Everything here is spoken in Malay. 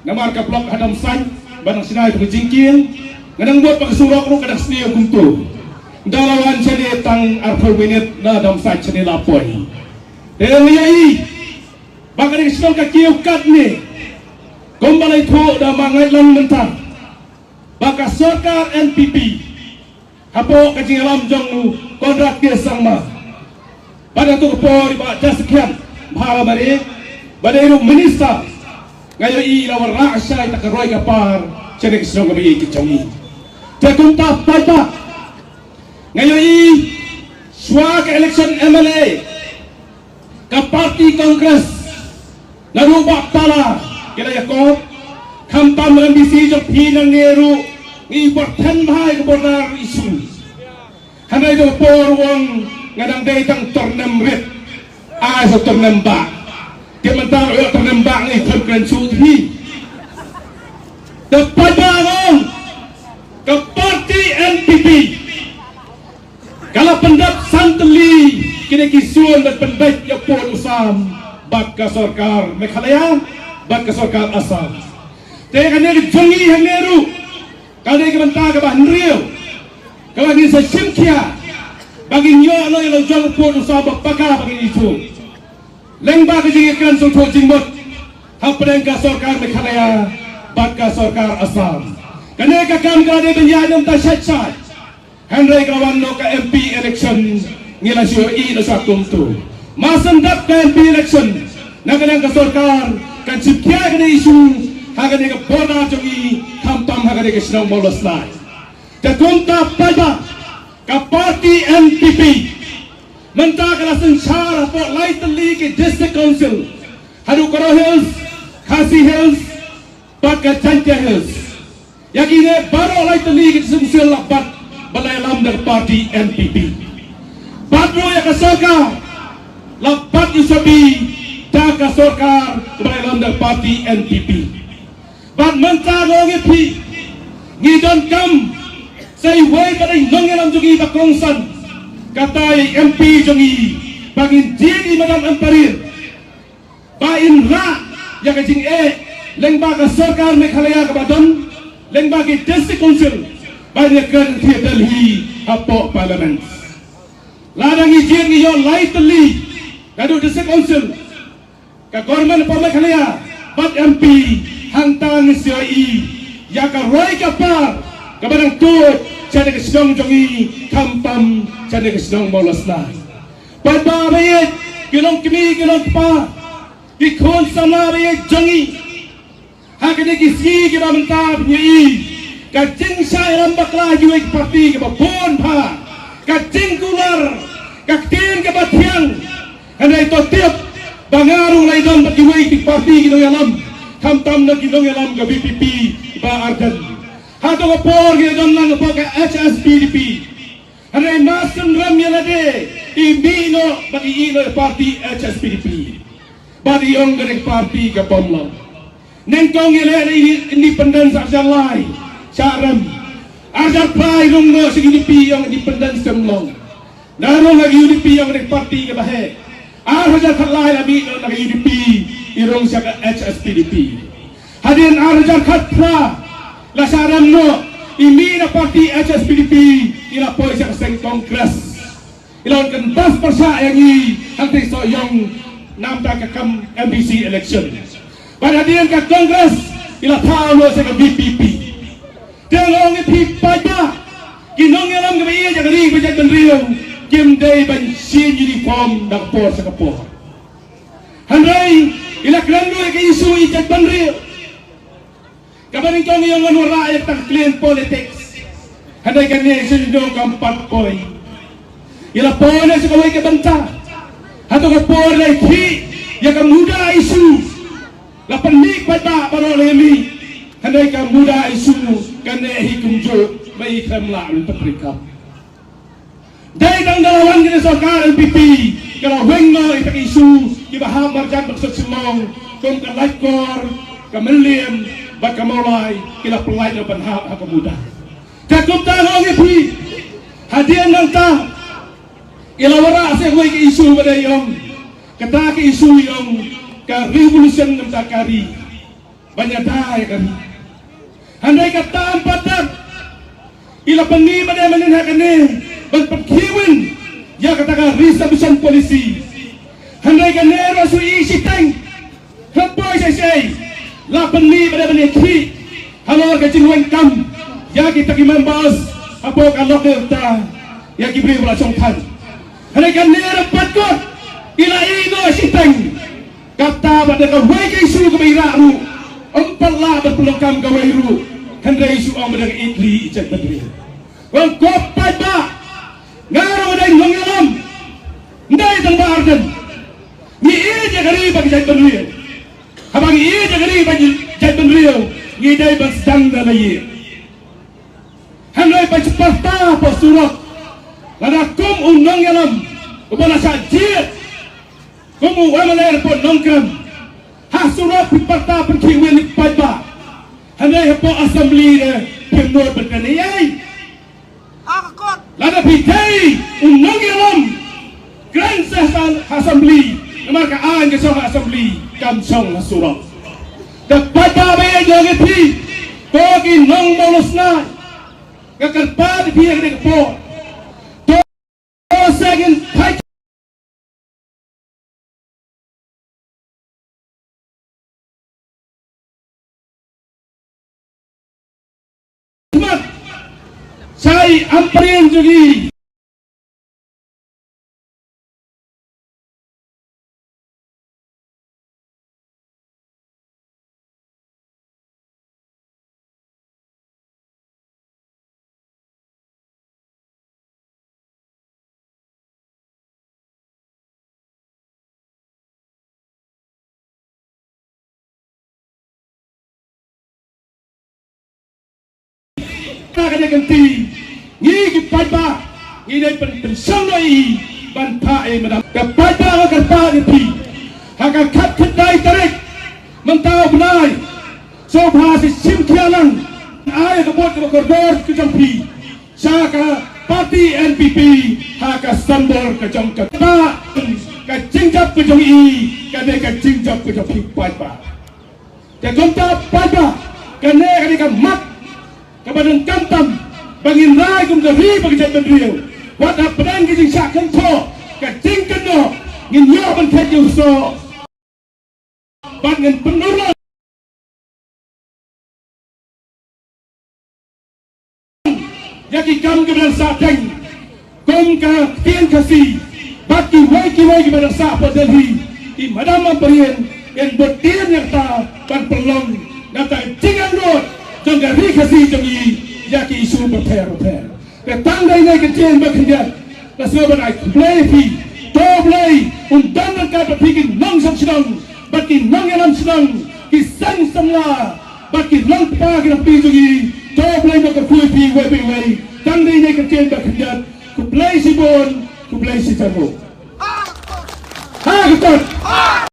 Namar ka blok hadam san banang sinay pagjingkin ngadang buat pagsurok ro kadang sniyo kunto. Dalawan sini tang arpo minit na dam san sini lapoy. Yai baka ni sinong ka kiyukat ni. Kumbalay ko da mangai lang mentang. Baka Sarkar NPP hapo kajing alam jong kontrak ke sangma. Pada tu ko riba dasekian bhala mari badairu minista ngayo i lawar raksa ita karoy kapar cene kisong gabi kichongi te kunta pata ngayo i swag election MLA ka party congress narubak tala kila yakop kamtam ng bisijong pinang nero ngi bortan bahai kebornar isu hanay do porwang ngadang daytang tornem ret sa tornem ba Kementar ayat ternembak ni terkeren suhi. Dapat bangun ke parti NPP. Kalau pendap santeli kini kisuan dan pendaik yang pun usam baka Sarkar Meghalaya baka Sarkar Assam. Teka ni jongi yang neru. Kalau ni kementar ke bahan riau. Kalau ni sesimkia bagi nyo ano yang jong pun usam baka bagi isu. Lengba kejingikan suatu jimbot hampir ka Sarkar Meghalaya baka Sarkar Assam kane ka kam ka de benyanam ta shat handai kawan no ka MP election ngila sio i no sakum tu masandap ka MP election nagalang ka Sarkar kan sipkya ka isu hagane ka boda jongi kamtam hagane ka sinong molos lai ta kunta pada ka party NPP Mentah kala sengsara for light league district council hadu Karo Hills, Khasi Hills, baka Chantia Hills. Yakine baru light league sengsel lapat balai lam dari parti NPP. Badro ya kasoka lapat isabi dah Sarkar balai lam dari parti NPP. Bad mentah ngongi pi ngidon kam say way balai nongelam jugi bakongsan. Katai MP jongi bangin jini madam emparir bain ra ya kajing lengba ka Sarkar Meghalaya ka badon lengba ki district council banyak kan thi Delhi hapo parliament ladang ijin yo lightly kadu district council ka government pa Meghalaya bat MP hantang CI ya ka roy ka par ka badang tuot cari kesidong jongi kampam cari kesidong molos na pada bayet kilong kimi kilong pa dikon sama bayet jongi hakane kisi ke bamta nyai kacing saya rambak laju ek parti ke babon pa kacing kular kaktin ke batiang handai to tiap bangaru laidon batiwai di parti kilong yalam kampam na kilong yalam ke BPP ba ardan Hato ko por gina dom lang po ka HSPDP. Hanay masan ram yan ade. Imino bagi ino party HSPDP. Bagi yung garing party ka pomlaw. Nengkong ilan independence arjar lai. Saram. Arjar play rung no sa UDP yung independence kumlaw. Narong ang UDP yung garing party ka bahe. Arjar kalay labi no nag UDP irong sa HSPDP. Hadin arjar katla. Lasaram no imi na parti HSPDP ila po siya kaseng kongres ilawan kan bas persa yang i hangtay so yung namta kakam MBC election pada diyan ka kongres ila talo sa ka BPP telong ipi pada kinong yalam gabi iya jagari bajag benriyong kim day ban sin uniform na kapor sa kapor handray ila krando ka isu ijag benriyong kabaring kong yung manura ay tang clean politics. Handay kanya isunod kampat koy. Ila po na sa kaway kabanta. Hato ka po na iti. Yaga muda isu. Lapanik pata paro lemi. Handay ka muda isu. Kanya hikumjo. May ikram laan patrikap. Dahil ang dalawan kina Sarkar NPP. Kalau wengno itak isu. Ibahamar dyan magsasimong. Kung kalagkor. Kamaliam. Baka mulai kila pelai na banhap hakamuda. Kakum tanong ipi hadian ng ta ilawara sa kuy ke isu pada yung kata ke isu yung ka revolution ng takari banyak dai kan handai kata padat ila pengi pada mengenhakan ni berperkiwin ya katakan risa besan polisi handai kan ni rasu isi tank hempoi saya la pengi pada menekhi halor kecil wengkam ya kita kiman bas apa kalau kita ya kibri belasong tan handai kan ni rapat kot ila ino isi tank kata pada kawai isu kebiraru empatlah berpelokam kawairu handai isu ang pada itli icek bedri wang kopai ba ngaro dai ngongalam ndai tang ba arden ni ije gari bagi jai bedri habang ije gari bagi jai bedri ni dai bang sedang dalai handai pa ceparta posurat lada kum ngongalam ubala sajid kum wamaler pon nongkram hasurat ceparta perkiwen pai ba handai po assembly pemnor berkaniyai lada pidai unongilam Grand Session Assembly nomor kaan ke soha assembly kamsong hasurat dapat babai joget pi kogi nong molusna kakarpad pi agde po to second fight saya amperin juga kena ganti ni kipai ba ni dai pensang noi ban pae madam kipai ba ka pa ni pi haka khat khadai tarik mentau benai so bha si sim khialang ai ka bot ka koridor ke jang pi saka parti NPP haka sambor ka jang ka ba ka jingjap ke jang i ka ne ka jingjap ke jang pai ba ka gonta pai ba ka ne ka mat kabadan kantam bangin rai kum gari bagi jat bendriu wat apdan ki jing sak kan tho ka ting kan no ngin yo ban khet yu so ban ngin penurun yaki kam kebadan sateng kum ka tien kasi baki wai ki badan sa po Delhi di madam perien en botien yang ta ban pelong data jingan road jangka rikasi jangi yaki isu berper ketanggai naik kecil berkerja nasiban ai play pi to play undan ka berpikir nong sang sedang baki nong yang sedang kisang semla baki nong pa ki pi jangi to play nak kui pi wei tanggai naik kecil berkerja ku play si bon ku play si tamu ha kita